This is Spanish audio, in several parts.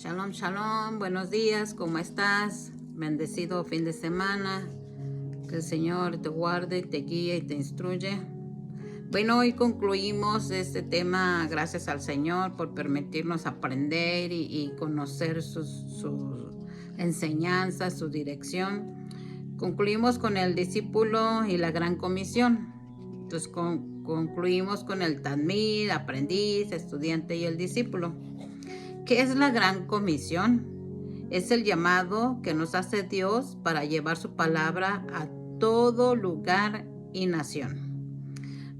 Shalom, shalom, buenos días, ¿cómo estás? Bendecido fin de semana, que el Señor te guarde, te guíe y te instruye. Bueno, hoy concluimos este tema, gracias al Señor por permitirnos aprender y conocer su enseñanza, su dirección. Concluimos con el discípulo y la gran comisión. Entonces concluimos con el talmid, aprendiz, estudiante y el discípulo. ¿Qué es la gran comisión? Es el llamado que nos hace Dios para llevar su palabra a todo lugar y nación.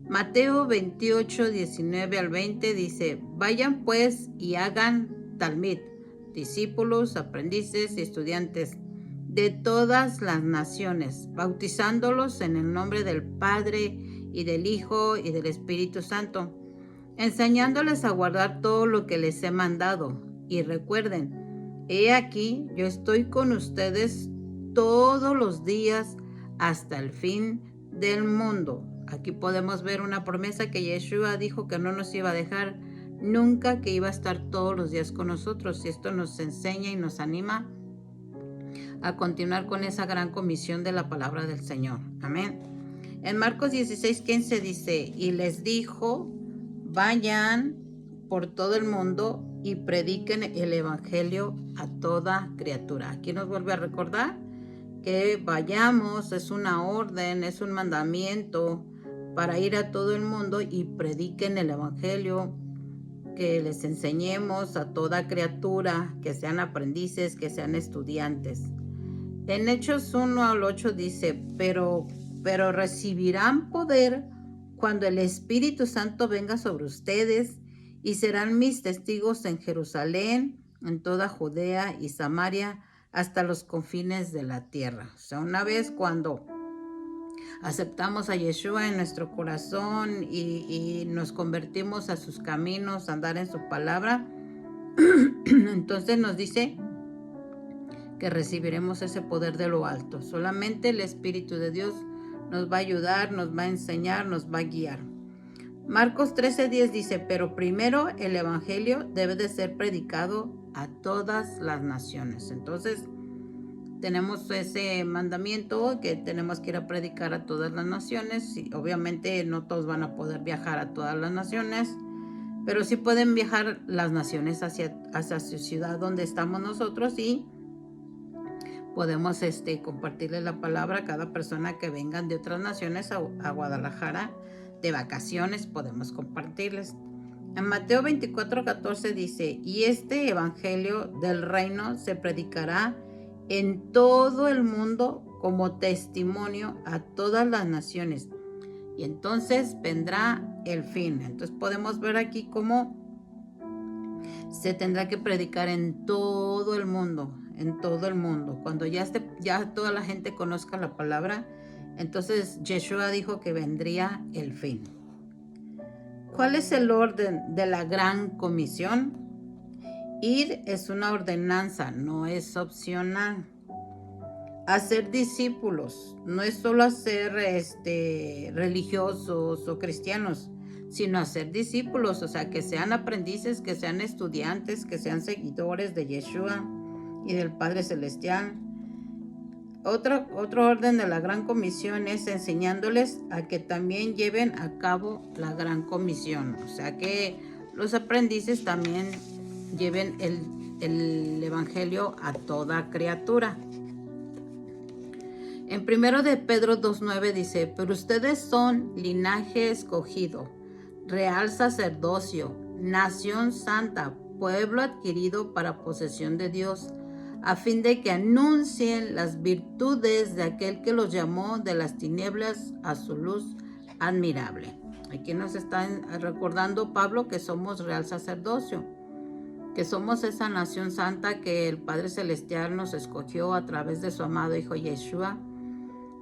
Mateo 28, 19 al 20 dice: vayan pues y hagan talmid, discípulos, aprendices y estudiantes de todas las naciones, bautizándolos en el nombre del Padre y del Hijo y del Espíritu Santo, enseñándoles a guardar todo lo que les he mandado. Y recuerden, he aquí, yo estoy con ustedes todos los días hasta el fin del mundo. Aquí podemos ver una promesa que Yeshua dijo que no nos iba a dejar nunca, que iba a estar todos los días con nosotros. Y esto nos enseña y nos anima a continuar con esa gran comisión de la palabra del Señor. Amén. En Marcos 16:15 dice: y les dijo: vayan por todo el mundo y prediquen el evangelio a toda criatura. Aquí nos vuelve a recordar que vayamos, es una orden, es un mandamiento para ir a todo el mundo y prediquen el evangelio, que les enseñemos a toda criatura, que sean aprendices, que sean estudiantes. En Hechos 1 al 8 dice: pero recibirán poder cuando el Espíritu Santo venga sobre ustedes, y serán mis testigos en Jerusalén, en toda Judea y Samaria, hasta los confines de la tierra. O sea, una vez cuando aceptamos a Yeshua en nuestro corazón y nos convertimos a sus caminos, a andar en su palabra, entonces nos dice que recibiremos ese poder de lo alto. Solamente el Espíritu de Dios nos va a ayudar, nos va a enseñar, nos va a guiar. Marcos 13:10 dice: pero primero el evangelio debe de ser predicado a todas las naciones. Entonces tenemos ese mandamiento que tenemos que ir a predicar a todas las naciones. Y obviamente no todos van a poder viajar a todas las naciones, pero sí pueden viajar las naciones hacia su ciudad donde estamos nosotros, y podemos compartirle la palabra a cada persona que vengan de otras naciones a Guadalajara de vacaciones. Podemos compartirles. En Mateo 24:14 dice: y este evangelio del reino se predicará en todo el mundo como testimonio a todas las naciones, y entonces vendrá el fin. Entonces podemos ver aquí cómo se tendrá que predicar en todo el mundo, en todo el mundo. Cuando ya toda la gente conozca la palabra, entonces Yeshua dijo que vendría el fin. ¿Cuál es el orden de la gran comisión? Ir es una ordenanza, no es opcional. Hacer discípulos no es solo hacer religiosos o cristianos, sino hacer discípulos, o sea, que sean aprendices, que sean estudiantes, que sean seguidores de Yeshua y del Padre Celestial. Otro orden de la gran comisión es enseñándoles a que también lleven a cabo la gran comisión, o sea, que los aprendices también lleven el evangelio a toda criatura. En 1 de Pedro 2:9 dice: pero ustedes son linaje escogido, real sacerdocio, nación santa, pueblo adquirido para posesión de Dios, a fin de que anuncien las virtudes de aquel que los llamó de las tinieblas a su luz admirable. Aquí nos está recordando Pablo que somos real sacerdocio, que somos esa nación santa que el Padre Celestial nos escogió a través de su amado Hijo Yeshua,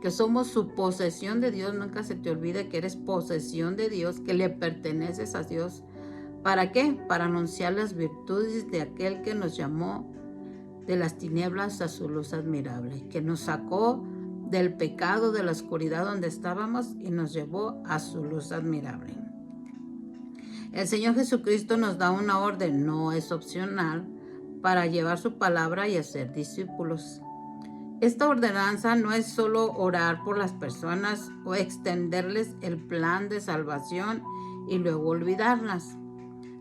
que somos su posesión de Dios. Nunca se te olvide que eres posesión de Dios, que le perteneces a Dios. ¿Para qué? Para anunciar las virtudes de aquel que nos llamó de las tinieblas a su luz admirable, que nos sacó del pecado, de la oscuridad donde estábamos, y nos llevó a su luz admirable. El Señor Jesucristo nos da una orden, no es opcional, para llevar su palabra y hacer discípulos. Esta ordenanza no es solo orar por las personas o extenderles el plan de salvación y luego olvidarlas,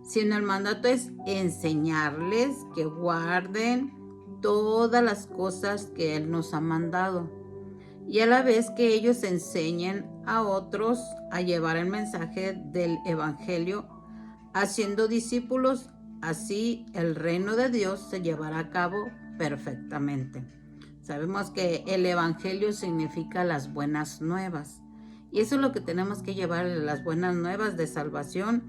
sino el mandato es enseñarles que guarden todas las cosas que Él nos ha mandado, y a la vez que ellos enseñen a otros a llevar el mensaje del Evangelio, haciendo discípulos. Así el reino de Dios se llevará a cabo perfectamente. Sabemos que el Evangelio significa las buenas nuevas, y eso es lo que tenemos que llevar, las buenas nuevas de salvación,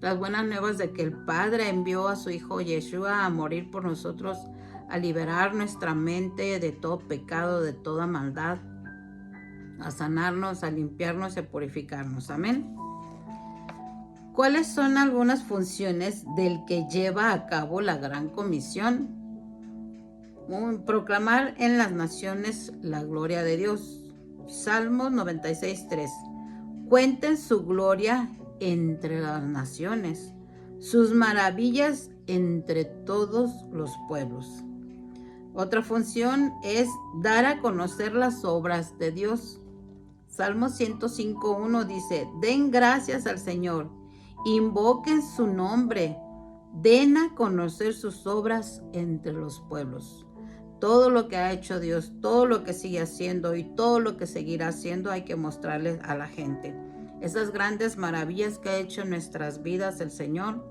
las buenas nuevas de que el Padre envió a su Hijo Yeshua a morir por nosotros, a liberar nuestra mente de todo pecado, de toda maldad, a sanarnos, a limpiarnos y a purificarnos. Amén. ¿Cuáles son algunas funciones del que lleva a cabo la Gran Comisión? Proclamar en las naciones la gloria de Dios. Salmos 96:3. Cuenten su gloria entre las naciones, sus maravillas entre todos los pueblos. Otra función es dar a conocer las obras de Dios. Salmo 105:1 dice: den gracias al Señor, invoquen su nombre, den a conocer sus obras entre los pueblos. Todo lo que ha hecho Dios, todo lo que sigue haciendo y todo lo que seguirá haciendo, hay que mostrarles a la gente. Esas grandes maravillas que ha hecho en nuestras vidas el Señor,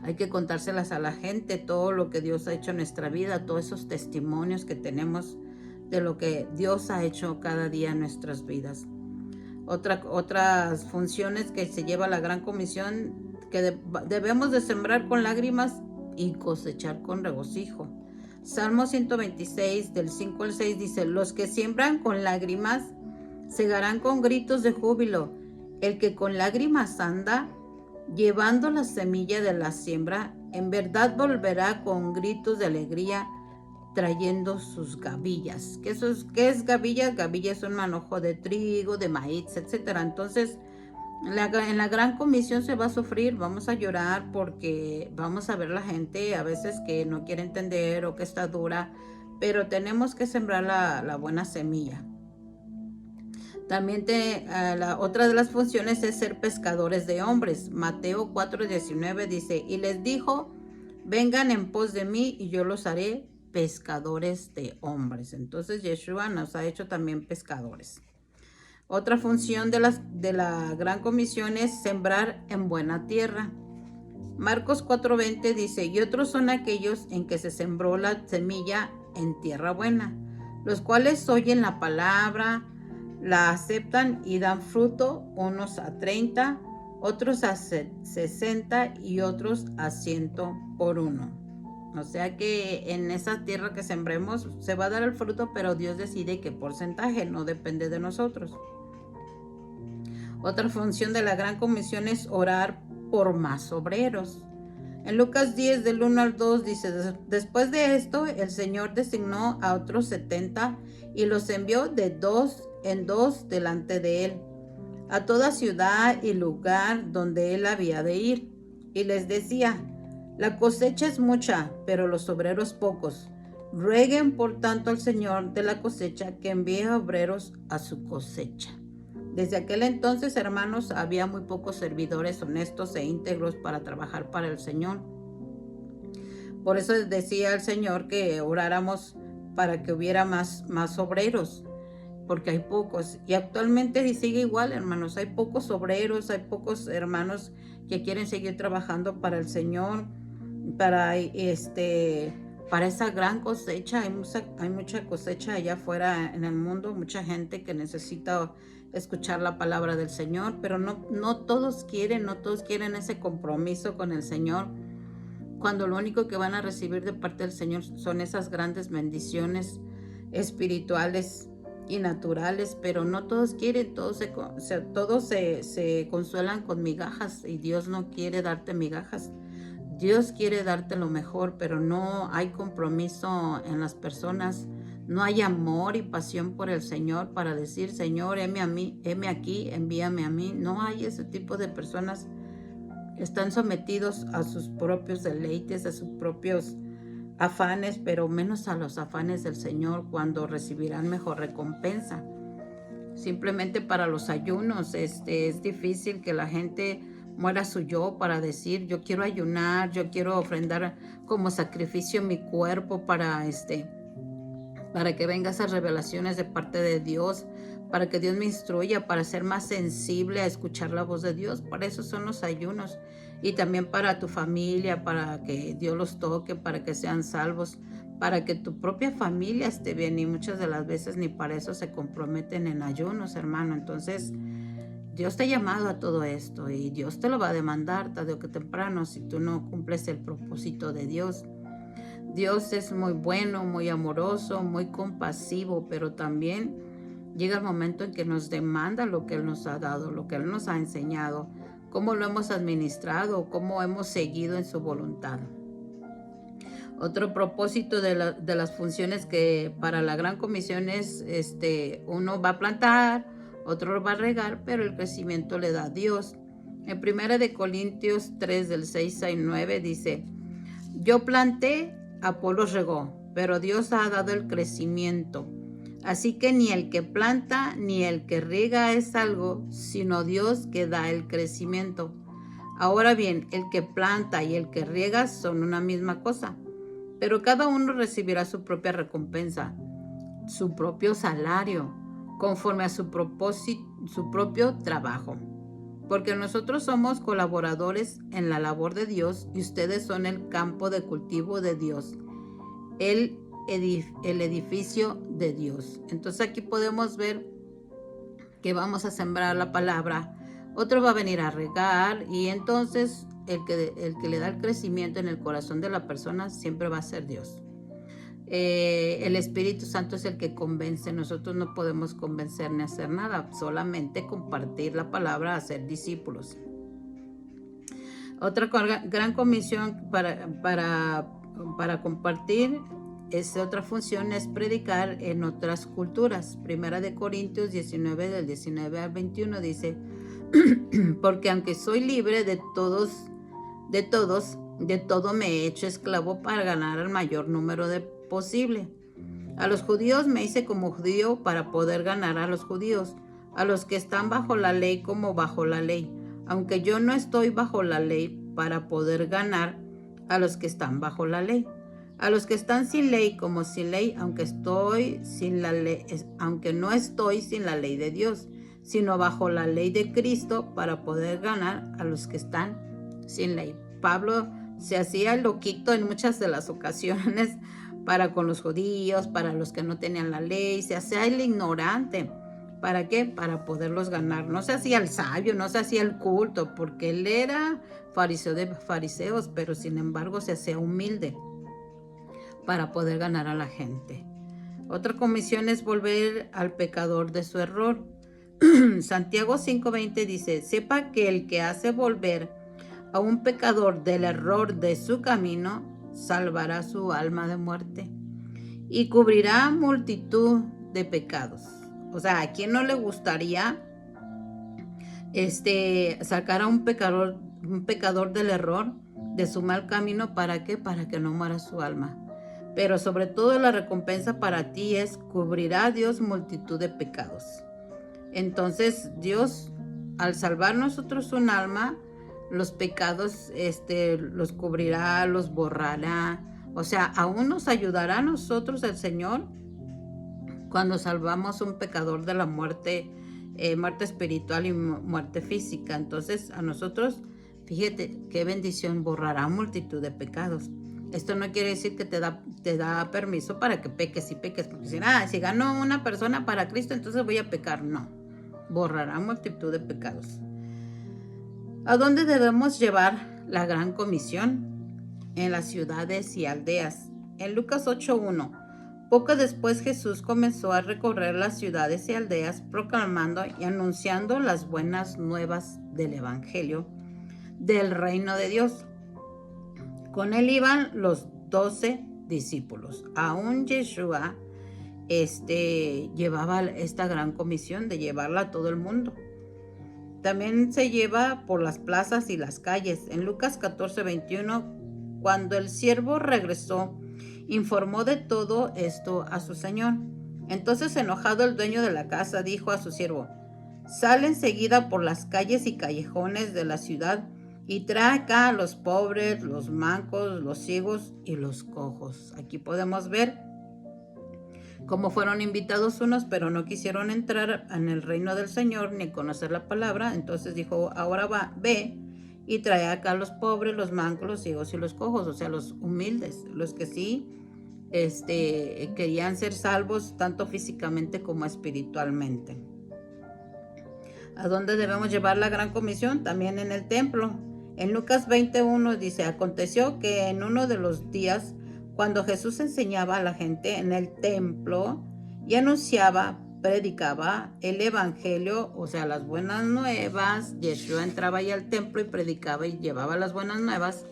hay que contárselas a la gente, todo lo que Dios ha hecho en nuestra vida, todos esos testimonios que tenemos de lo que Dios ha hecho cada día en nuestras vidas. Otras funciones que se lleva la Gran Comisión, que debemos de sembrar con lágrimas y cosechar con regocijo. Salmo 126, del 5 al 6 dice: los que siembran con lágrimas segarán con gritos de júbilo. El que con lágrimas anda, llevando la semilla de la siembra, en verdad volverá con gritos de alegría, trayendo sus gavillas. ¿Qué es gavillas? Gavillas es un manojo de trigo, de maíz, etcétera. Entonces, en la Gran Comisión se va a sufrir, vamos a llorar porque vamos a ver la gente a veces que no quiere entender o que está dura, pero tenemos que sembrar la buena semilla. También otra de las funciones es ser pescadores de hombres. Mateo 4:19 dice: y les dijo, vengan en pos de mí y yo los haré pescadores de hombres. Entonces Yeshua nos ha hecho también pescadores. Otra función de la Gran Comisión es sembrar en buena tierra. Marcos 4:20 dice: y otros son aquellos en que se sembró la semilla en tierra buena, los cuales oyen la palabra, la aceptan y dan fruto, unos a 30, otros a 60 y otros a 100 por uno. O sea que en esa tierra que sembremos se va a dar el fruto, pero Dios decide qué porcentaje, no depende de nosotros. Otra función de la Gran Comisión es orar por más obreros. En Lucas 10, del 1 al 2 dice: después de esto, el Señor designó a otros 70 y los envió de 2 en 2 delante de él, a toda ciudad y lugar donde él había de ir. Y les decía: la cosecha es mucha, pero los obreros pocos. Rueguen por tanto al Señor de la cosecha que envíe obreros a su cosecha. Desde aquel entonces, hermanos, había muy pocos servidores honestos e íntegros para trabajar para el Señor. Por eso decía el Señor que oráramos para que hubiera más obreros, porque hay pocos. Y actualmente sigue igual, hermanos. Hay pocos obreros, hay pocos hermanos que quieren seguir trabajando para el Señor, para esa gran cosecha. Hay mucha cosecha allá afuera en el mundo, mucha gente que necesita escuchar la palabra del Señor, pero no todos quieren ese compromiso con el Señor, cuando lo único que van a recibir de parte del Señor son esas grandes bendiciones espirituales y naturales, pero no todos quieren, todos se consuelan con migajas, y Dios no quiere darte migajas. Dios quiere darte lo mejor, pero no hay compromiso en las personas. No hay amor y pasión por el Señor para decir: Señor, heme aquí, envíame a mí. No hay ese tipo de personas están sometidos a sus propios deleites, a sus propios afanes, pero menos a los afanes del Señor, cuando recibirán mejor recompensa. Simplemente para los ayunos, es difícil que la gente muera su yo para decir, yo quiero ayunar, yo quiero ofrendar como sacrificio mi cuerpo para que vengan esas revelaciones de parte de Dios, para que Dios me instruya, para ser más sensible a escuchar la voz de Dios. Para eso son los ayunos. Y también para tu familia, para que Dios los toque, para que sean salvos, para que tu propia familia esté bien. Y muchas de las veces ni para eso se comprometen en ayunos, hermano. Entonces, Dios te ha llamado a todo esto y Dios te lo va a demandar tarde o que temprano si tú no cumples el propósito de Dios. Dios es muy bueno, muy amoroso, muy compasivo, pero también llega el momento en que nos demanda lo que Él nos ha dado, lo que Él nos ha enseñado, cómo lo hemos administrado, cómo hemos seguido en su voluntad. Otro propósito de las funciones que para la Gran Comisión es, uno va a plantar, otro va a regar, pero el crecimiento le da a Dios. En 1 Corintios 3, del 6 al 9 dice, yo planté, Apolos regó, pero Dios ha dado el crecimiento. Así que ni el que planta ni el que riega es algo, sino Dios que da el crecimiento. Ahora bien, el que planta y el que riega son una misma cosa, pero cada uno recibirá su propia recompensa, su propio salario, conforme a su propio trabajo. Porque nosotros somos colaboradores en la labor de Dios y ustedes son el campo de cultivo de Dios, el edificio de Dios. Entonces aquí podemos ver que vamos a sembrar la palabra, otro va a venir a regar y entonces el que le da el crecimiento en el corazón de la persona siempre va a ser Dios. El Espíritu Santo es el que convence. Nosotros no podemos convencer ni hacer nada, solamente compartir la palabra, hacer discípulos. Otra gran comisión para compartir, otra función es predicar en otras culturas. 1 Corintios 19, del 19 al 21 dice, porque aunque soy libre de todo me he hecho esclavo para ganar el mayor número posible. A los judíos me hice como judío para poder ganar a los judíos, a los que están bajo la ley como bajo la ley, aunque yo no estoy bajo la ley para poder ganar a los que están bajo la ley, a los que están sin ley como sin ley, aunque no estoy sin la ley de Dios, sino bajo la ley de Cristo para poder ganar a los que están sin ley. Pablo se hacía el loquito en muchas de las ocasiones para con los judíos, para los que no tenían la ley, se hacía el ignorante. ¿Para qué? Para poderlos ganar. No se hacía el sabio, no se hacía el culto, porque él era fariseo de fariseos, pero sin embargo se hacía humilde para poder ganar a la gente. Otra comisión es volver al pecador de su error. Santiago 5:20 dice, sepa que el que hace volver a un pecador del error de su camino, salvará su alma de muerte y cubrirá multitud de pecados. O sea, ¿a quién no le gustaría sacar a un pecador del error, de su mal camino? ¿Para qué? Para que no muera su alma. Pero sobre todo la recompensa para ti es, cubrirá a Dios multitud de pecados. Entonces Dios, al salvar nosotros un alma, los pecados los cubrirá, los borrará. O sea, aún nos ayudará a nosotros el Señor cuando salvamos un pecador de la muerte, muerte espiritual y muerte física. Entonces a nosotros, fíjate qué bendición, borrará multitud de pecados. Esto no quiere decir que te da permiso para que peques y peques, porque si gano una persona para Cristo, entonces voy a pecar. No, borrará multitud de pecados. ¿A dónde debemos llevar la gran comisión? En las ciudades y aldeas. En Lucas 8:1, poco después Jesús comenzó a recorrer las ciudades y aldeas, proclamando y anunciando las buenas nuevas del Evangelio del reino de Dios. Con él iban los 12 discípulos. Aún Yeshua llevaba esta gran comisión de llevarla a todo el mundo. también se lleva por las plazas y las calles. En Lucas 14:21, cuando el siervo regresó, informó de todo esto a su señor. Entonces, enojado, el dueño de la casa dijo a su siervo: sale enseguida por las calles y callejones de la ciudad y trae acá a los pobres, los mancos, los ciegos y los cojos. Aquí podemos ver cómo fueron invitados unos, pero no quisieron entrar en el reino del Señor ni conocer la palabra. Entonces dijo: ahora ve y trae acá a los pobres, los mancos, los ciegos y los cojos, o sea, los humildes, los que sí querían ser salvos tanto físicamente como espiritualmente. ¿A dónde debemos llevar la gran comisión? También en el templo. En Lucas 21 dice: aconteció que en uno de los días, cuando Jesús enseñaba a la gente en el templo y anunciaba, predicaba el evangelio, o sea, las buenas nuevas, Yeshua entraba ahí al templo y predicaba y llevaba las buenas nuevas.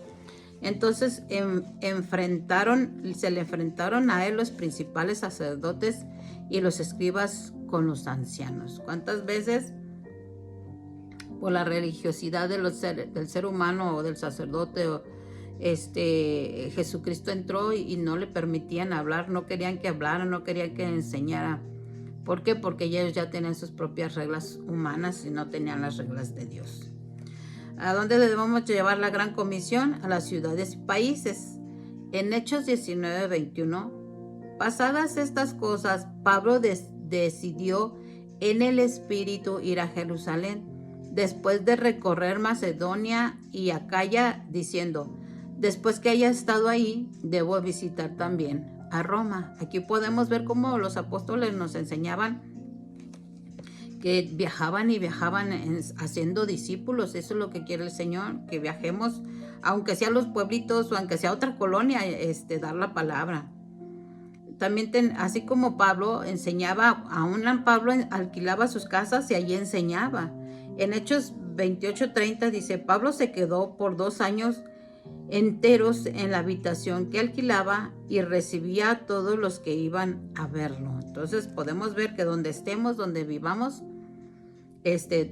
Entonces se le enfrentaron a él los principales sacerdotes y los escribas con los ancianos. ¿Cuántas veces por la religiosidad del ser humano o del sacerdote Jesucristo entró y no le permitían hablar, no querían que hablara, no querían que enseñara? ¿Por qué? Porque ellos ya tenían sus propias reglas humanas y no tenían las reglas de Dios. ¿A dónde debemos llevar la gran comisión? A las ciudades y países. En Hechos 19:21, pasadas estas cosas, Pablo decidió en el Espíritu ir a Jerusalén, después de recorrer Macedonia y Acaya, diciendo: después que haya estado ahí, debo visitar también a Roma. Aquí podemos ver cómo los apóstoles nos enseñaban que viajaban y viajaban haciendo discípulos. Eso es lo que quiere el Señor, que viajemos, aunque sea a los pueblitos o aunque sea a otra colonia, dar la palabra. También así como Pablo enseñaba, aún Pablo alquilaba sus casas y allí enseñaba. En Hechos 28:30 dice: Pablo se quedó por 2 años enteros en la habitación que alquilaba y recibía a todos los que iban a verlo. Entonces podemos ver que donde estemos, donde vivamos,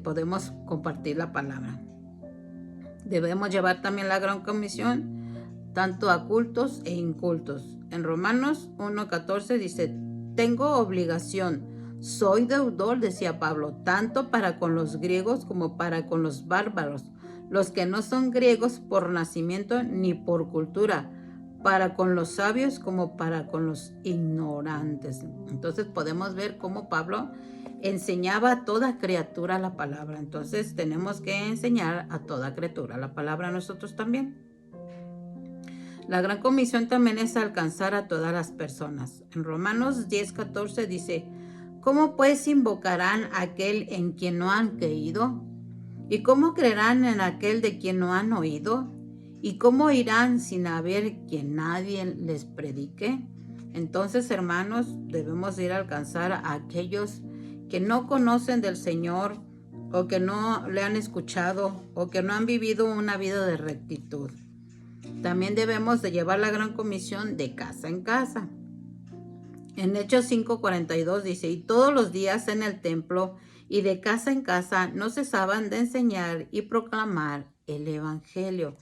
podemos compartir la palabra. Debemos llevar también la gran comisión tanto a cultos e incultos. En Romanos 1:14 dice: tengo obligación, soy deudor, decía Pablo, tanto para con los griegos como para con los bárbaros, los que no son griegos por nacimiento ni por cultura, para con los sabios como para con los ignorantes. Entonces podemos ver cómo Pablo enseñaba a toda criatura la palabra. Entonces tenemos que enseñar a toda criatura la palabra nosotros también. La gran comisión también es alcanzar a todas las personas. En Romanos 10:14 dice: ¿cómo pues invocarán a aquel en quien no han creído? ¿Y cómo creerán en aquel de quien no han oído? ¿Y cómo irán sin haber quien nadie les predique? Entonces, hermanos, debemos ir a alcanzar a aquellos que no conocen del Señor, o que no le han escuchado, o que no han vivido una vida de rectitud. También debemos de llevar la gran comisión de casa en casa. En Hechos 5:42 dice: y todos los días en el templo y de casa en casa no cesaban de enseñar y proclamar el evangelio,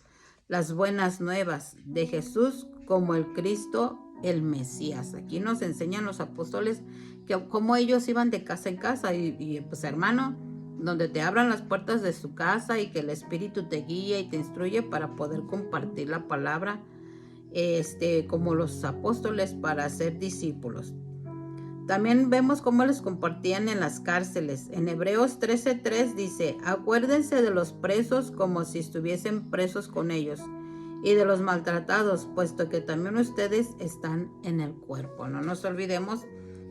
las buenas nuevas de Jesús como el Cristo, el Mesías. Aquí nos enseñan los apóstoles que cómo ellos iban de casa en casa y pues, hermano, donde te abran las puertas de su casa y que el Espíritu te guíe y te instruye para poder compartir la palabra, como los apóstoles, para ser discípulos. También vemos cómo les compartían en las cárceles. En Hebreos 13:3 dice: acuérdense de los presos como si estuviesen presos con ellos, y de los maltratados, puesto que también ustedes están en el cuerpo. No nos olvidemos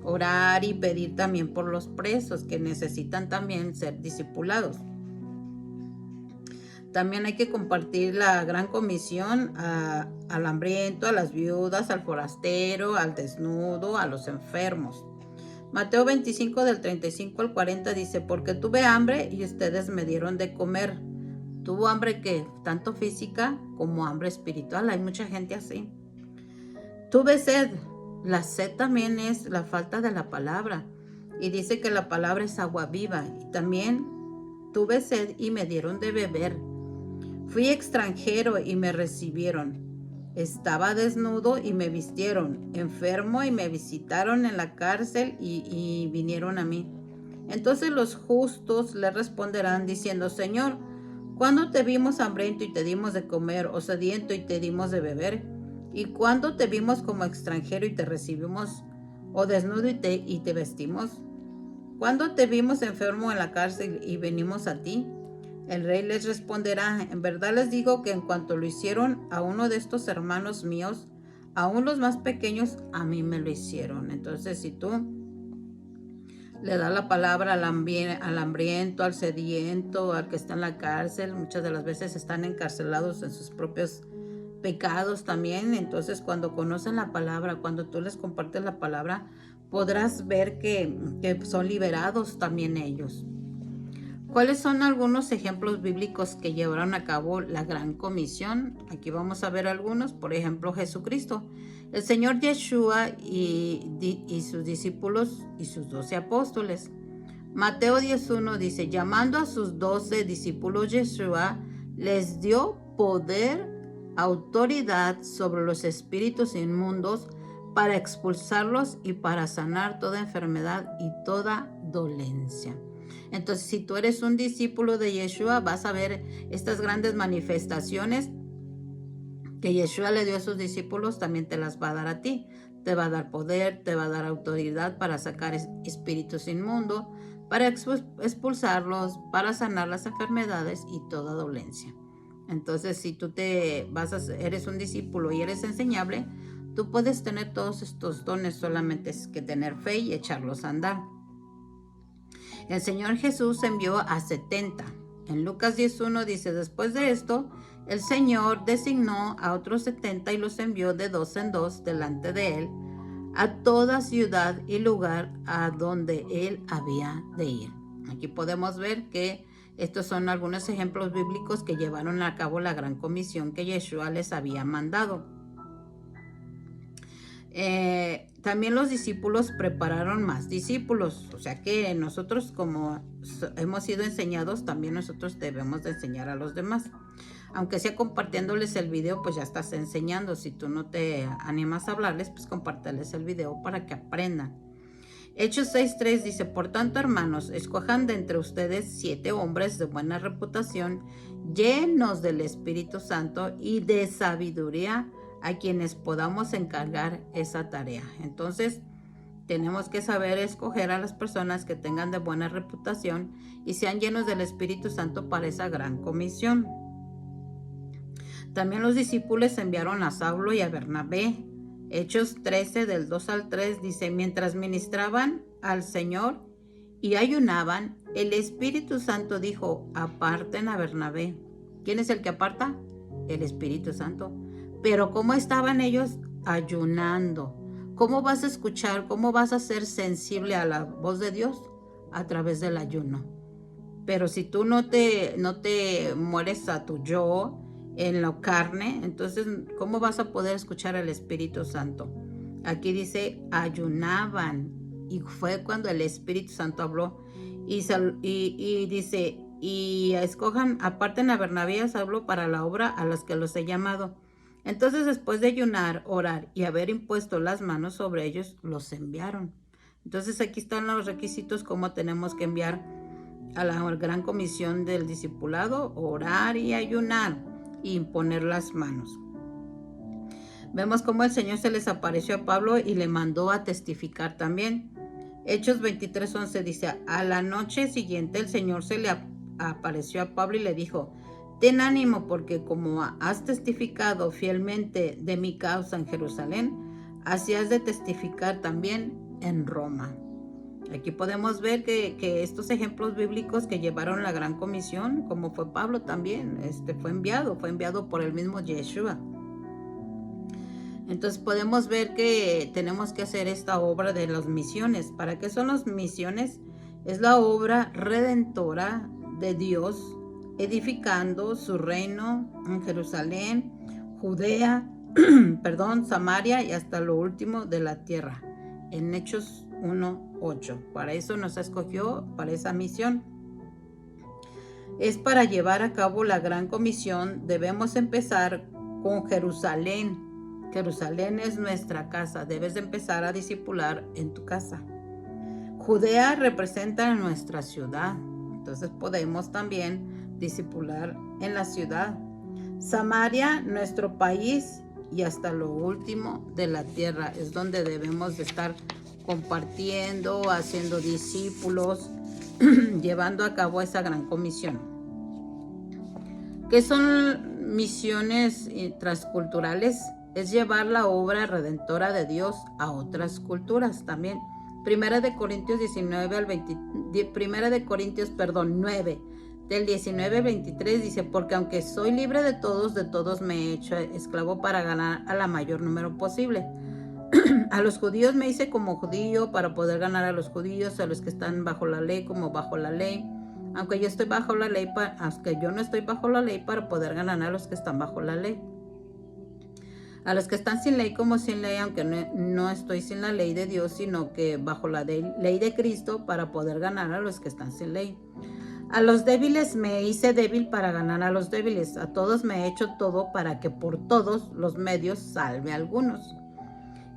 orar y pedir también por los presos que necesitan también ser discipulados. También hay que compartir la gran comisión al hambriento, a las viudas, al forastero, al desnudo, a los enfermos. Mateo 25 del 35 al 40 dice: porque tuve hambre y ustedes me dieron de comer. ¿Tuvo hambre qué? Tanto física como hambre espiritual. Hay mucha gente así. Tuve sed. La sed también es la falta de la palabra. Y dice que la palabra es agua viva. Y también tuve sed y me dieron de beber. Fui extranjero y me recibieron. Estaba desnudo y me vistieron, enfermo y me visitaron en la cárcel y vinieron a mí. Entonces los justos le responderán diciendo, Señor, ¿cuándo te vimos hambriento y te dimos de comer, o sediento y te dimos de beber? ¿Y cuándo te vimos como extranjero y te recibimos, o desnudo y te vestimos? ¿Cuándo te vimos enfermo en la cárcel y venimos a ti? El rey les responderá, en verdad les digo que en cuanto lo hicieron a uno de estos hermanos míos, aún los más pequeños, a mí me lo hicieron. Entonces, si tú le das la palabra al hambriento, al sediento, al que está en la cárcel, muchas de las veces están encarcelados en sus propios pecados también. Entonces, cuando conocen la palabra, cuando tú les compartes la palabra, podrás ver que son liberados también ellos. ¿Cuáles son algunos ejemplos bíblicos que llevaron a cabo la Gran Comisión? Aquí vamos a ver algunos. Por ejemplo, Jesucristo. El Señor Yeshua y sus discípulos y sus 12 apóstoles. Mateo 10:1 dice, llamando a sus 12 discípulos, Yeshua les dio poder, autoridad sobre los espíritus inmundos para expulsarlos y para sanar toda enfermedad y toda dolencia. Entonces, si tú eres un discípulo de Yeshua, vas a ver estas grandes manifestaciones que Yeshua le dio a sus discípulos, también te las va a dar a ti. Te va a dar poder, te va a dar autoridad para sacar espíritus inmundos, para expulsarlos, para sanar las enfermedades y toda dolencia. Entonces, si tú eres un discípulo y eres enseñable, tú puedes tener todos estos dones, solamente es que tener fe y echarlos a andar. El Señor Jesús envió a 70. En Lucas 10:1 dice, después de esto, el Señor designó a otros 70 y los envió de 2 en 2 delante de él a toda ciudad y lugar a donde él había de ir. Aquí podemos ver que estos son algunos ejemplos bíblicos que llevaron a cabo la gran comisión que Yeshua les había mandado. También los discípulos prepararon más discípulos, o sea que nosotros, como hemos sido enseñados, también nosotros debemos de enseñar a los demás. Aunque sea compartiéndoles el video, pues ya estás enseñando. Si tú no te animas a hablarles, pues compárteles el video para que aprendan. Hechos 6:3 dice, por tanto, hermanos, escojan de entre ustedes 7 hombres de buena reputación, llenos del Espíritu Santo y de sabiduría, a quienes podamos encargar esa tarea. Entonces, tenemos que saber escoger a las personas que tengan de buena reputación y sean llenos del Espíritu Santo para esa gran comisión. También los discípulos enviaron a Saulo y a Bernabé. Hechos 13, del 2 al 3, dice, mientras ministraban al Señor y ayunaban, el Espíritu Santo dijo, aparten a Bernabé. ¿Quién es el que aparta? El Espíritu Santo. Pero ¿cómo estaban ellos ayunando? ¿Cómo vas a escuchar? ¿Cómo vas a ser sensible a la voz de Dios? A través del ayuno. Pero si tú no te mueres a tu yo en la carne, entonces ¿cómo vas a poder escuchar al Espíritu Santo? Aquí dice ayunaban, y fue cuando el Espíritu Santo habló y dice, y escojan, aparten a Bernabé y a Saulo para la obra a las que los he llamado. Entonces, después de ayunar, orar y haber impuesto las manos sobre ellos, los enviaron. Entonces, aquí están los requisitos, cómo tenemos que enviar a la gran comisión del discipulado: orar y ayunar y imponer las manos. Vemos cómo el Señor se les apareció a Pablo y le mandó a testificar también. Hechos 23:11 dice, a la noche siguiente el Señor se le apareció a Pablo y le dijo, ten ánimo, porque como has testificado fielmente de mi causa en Jerusalén, así has de testificar también en Roma. Aquí podemos ver que estos ejemplos bíblicos que llevaron la gran comisión, como fue Pablo también, fue enviado por el mismo Yeshua. Entonces podemos ver que tenemos que hacer esta obra de las misiones. ¿Para qué son las misiones? Es la obra redentora de Dios, edificando su reino en Jerusalén, Judea, Samaria y hasta lo último de la tierra. En Hechos 1:8. Para eso nos escogió, para esa misión. es para llevar a cabo la gran comisión. Debemos empezar con Jerusalén. Jerusalén es nuestra casa. Debes de empezar a discipular en tu casa. Judea representa nuestra ciudad. Entonces podemos también discipular en la ciudad. Samaria, nuestro país, y hasta lo último de la tierra es donde debemos de estar compartiendo, haciendo discípulos, llevando a cabo esa gran comisión. ¿Qué son misiones transculturales? Es llevar la obra redentora de Dios a otras culturas también. Primera de Corintios 9, del 19 al 23 dice, porque aunque soy libre de todos me he hecho esclavo para ganar a la mayor número posible. A los judíos me hice como judío para poder ganar a los judíos, a los que están bajo la ley como bajo la ley, aunque yo estoy bajo la ley, aunque yo no estoy bajo la ley, para poder ganar a los que están bajo la ley. A los que están sin ley como sin ley, aunque no estoy sin la ley de Dios, sino que bajo la ley de Cristo, para poder ganar a los que están sin ley. A los débiles me hice débil para ganar a los débiles. A todos me he hecho todo para que por todos los medios salve a algunos.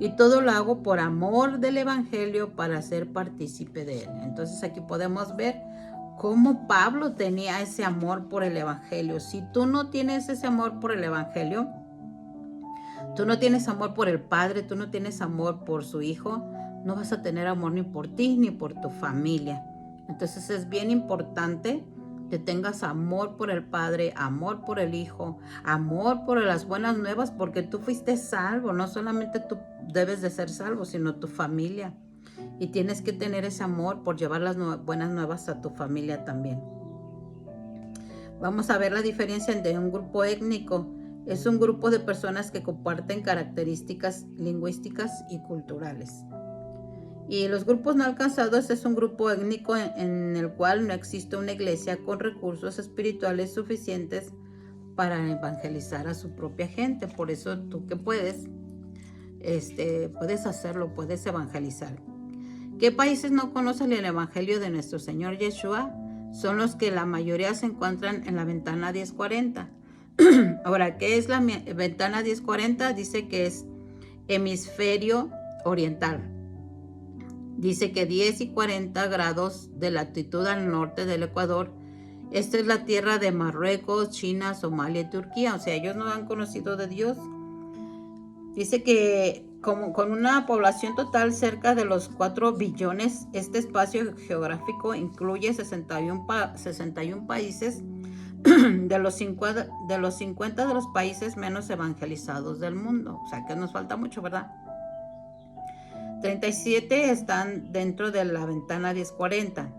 Y todo lo hago por amor del evangelio, para ser partícipe de él. Entonces aquí podemos ver cómo Pablo tenía ese amor por el evangelio. Si tú no tienes ese amor por el evangelio, tú no tienes amor por el Padre, tú no tienes amor por su Hijo, no vas a tener amor ni por ti ni por tu familia. Entonces es bien importante que tengas amor por el Padre, amor por el Hijo, amor por las buenas nuevas, porque tú fuiste salvo. No solamente tú debes de ser salvo, sino tu familia. Y tienes que tener ese amor por llevar las buenas nuevas a tu familia también. Vamos a ver la diferencia entre un grupo étnico. Es un grupo de personas que comparten características lingüísticas y culturales. Y los grupos no alcanzados es un grupo étnico en el cual no existe una iglesia con recursos espirituales suficientes para evangelizar a su propia gente. Por eso tú que puedes hacerlo, puedes evangelizar. ¿Qué países no conocen el evangelio de nuestro Señor Yeshua? Son los que la mayoría se encuentran en la ventana 1040. Ahora, ¿qué es la ventana 1040? Dice que es hemisferio oriental. Dice que 10 y 40 grados de latitud al norte del Ecuador. Esta es la tierra de Marruecos, China, Somalia y Turquía. O sea, ellos no han conocido de Dios. Dice que con una población total cerca de los 4 billones, este espacio geográfico incluye 61 países de los 50 de los países menos evangelizados del mundo. O sea, que nos falta mucho, ¿verdad? 37 están dentro de la ventana 1040.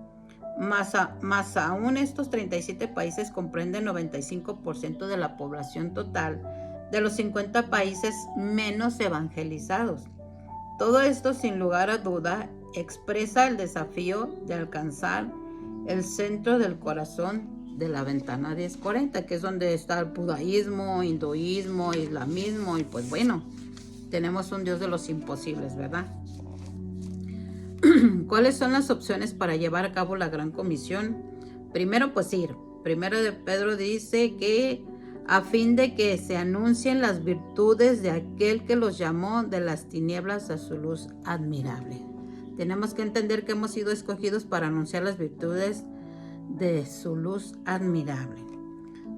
Más aún, estos 37 países comprenden 95% de la población total de los 50 países menos evangelizados. Todo esto, sin lugar a duda, expresa el desafío de alcanzar el centro del corazón de la ventana 1040, que es donde está el budaísmo, hinduismo, islamismo, y pues bueno, tenemos un Dios de los imposibles, ¿verdad? ¿Cuáles son las opciones para llevar a cabo la gran comisión? Primero, pues ir. Primero de Pedro dice que a fin de que se anuncien las virtudes de aquel que los llamó de las tinieblas a su luz admirable. Tenemos que entender que hemos sido escogidos para anunciar las virtudes de su luz admirable.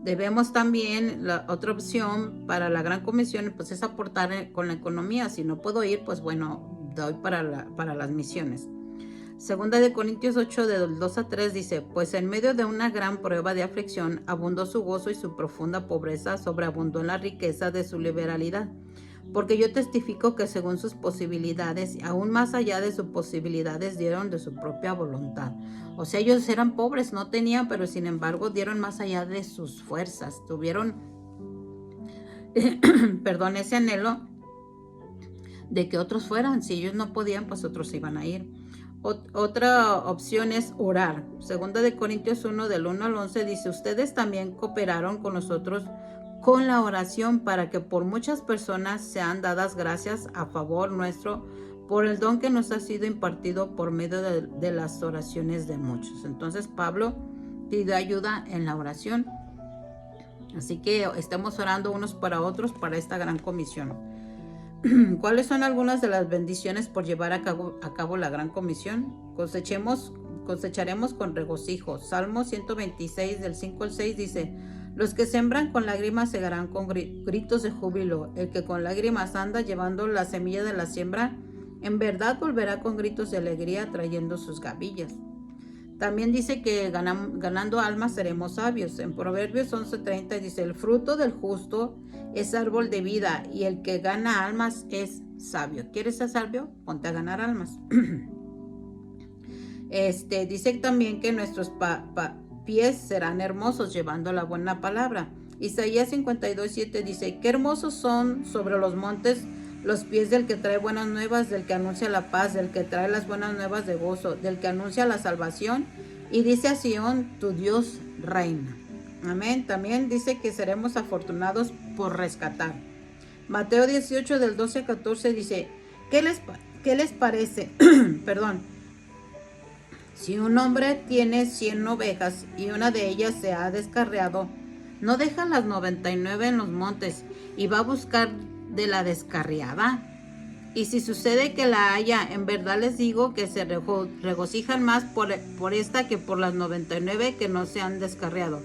Debemos también, la otra opción para la gran comisión, pues es aportar con la economía. Si no puedo ir, pues bueno, doy para las misiones. Segunda de Corintios 8, del 2 a 3 dice, pues en medio de una gran prueba de aflicción, abundó su gozo y su profunda pobreza sobreabundó en la riqueza de su liberalidad. Porque yo testifico que según sus posibilidades, aún más allá de sus posibilidades, dieron de su propia voluntad. O sea, ellos eran pobres, no tenían, pero sin embargo dieron más allá de sus fuerzas. Tuvieron, ese anhelo de que otros fueran. Si ellos no podían, pues otros iban a ir. Otra opción es orar. Segunda de Corintios 1, del 1 al 11 dice, ustedes también cooperaron con nosotros con la oración para que por muchas personas sean dadas gracias a favor nuestro por el don que nos ha sido impartido por medio de las oraciones de muchos. Entonces Pablo pidió ayuda en la oración. Así que estemos orando unos para otros para esta gran comisión. ¿Cuáles son algunas de las bendiciones por llevar a cabo la gran comisión? Cosecharemos con regocijo. Salmo 126 del 5 al 6 dice: los que sembran con lágrimas segarán con gritos de júbilo. El que con lágrimas anda llevando la semilla de la siembra, en verdad volverá con gritos de alegría trayendo sus gavillas. También dice que ganando almas seremos sabios. En Proverbios 11:30 dice: el fruto del justo es árbol de vida y el que gana almas es sabio. ¿Quieres ser sabio? Ponte a ganar almas. Dice también que nuestros pies serán hermosos llevando la buena palabra. Isaías 52:7 dice: qué hermosos son sobre los montes los pies del que trae buenas nuevas, del que anuncia la paz, del que trae las buenas nuevas de gozo, del que anuncia la salvación y dice a Sión: tu Dios reina. Amén. También dice que seremos afortunados por rescatar. Mateo 18 del 12 a 14 dice: ¿qué les parece? Perdón. Si un hombre tiene 100 ovejas y una de ellas se ha descarriado, ¿no deja las 99 en los montes y va a buscar de la descarriada? Y si sucede que la haya, en verdad les digo que se regocijan más por esta que por las 99 que no se han descarriado.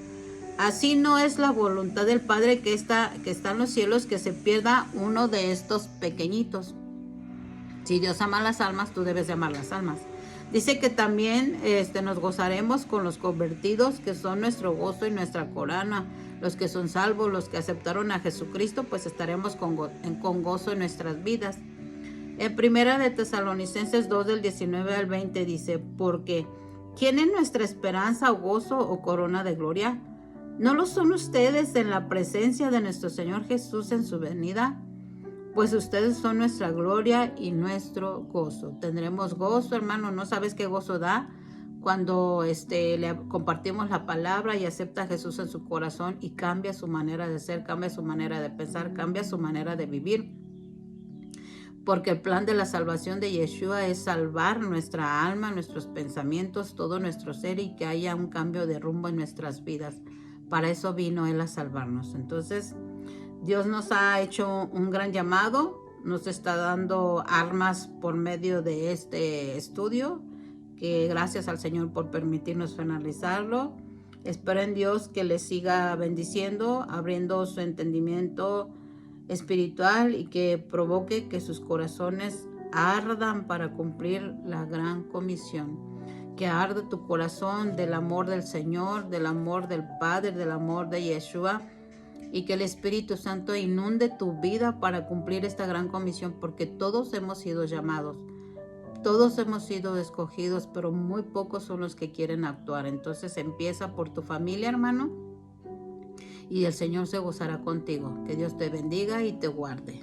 Así no es la voluntad del Padre que está en los cielos que se pierda uno de estos pequeñitos. Si Dios ama las almas, tú debes de amar las almas. Dice que también nos gozaremos con los convertidos, que son nuestro gozo y nuestra corona. Los que son salvos, los que aceptaron a Jesucristo, pues estaremos con gozo en nuestras vidas. En Primera de Tesalonicenses 2 del 19 al 20 dice: porque ¿quién es nuestra esperanza o gozo o corona de gloria? ¿No lo son ustedes en la presencia de nuestro Señor Jesús en su venida? Pues ustedes son nuestra gloria y nuestro gozo. Tendremos gozo, hermano. ¿No sabes qué gozo da? Cuando le compartimos la palabra y acepta a Jesús en su corazón y cambia su manera de ser, cambia su manera de pensar, cambia su manera de vivir. Porque el plan de la salvación de Yeshua es salvar nuestra alma, nuestros pensamientos, todo nuestro ser y que haya un cambio de rumbo en nuestras vidas. Para eso vino Él a salvarnos. Entonces, Dios nos ha hecho un gran llamado, nos está dando armas por medio de este estudio, que gracias al Señor por permitirnos finalizarlo. Espero en Dios que les siga bendiciendo, abriendo su entendimiento espiritual y que provoque que sus corazones ardan para cumplir la gran comisión. Que arde tu corazón del amor del Señor, del amor del Padre, del amor de Yeshua, y que el Espíritu Santo inunde tu vida para cumplir esta gran comisión, porque todos hemos sido llamados, todos hemos sido escogidos, pero muy pocos son los que quieren actuar. Entonces empieza por tu familia, hermano, y el Señor se gozará contigo. Que Dios te bendiga y te guarde.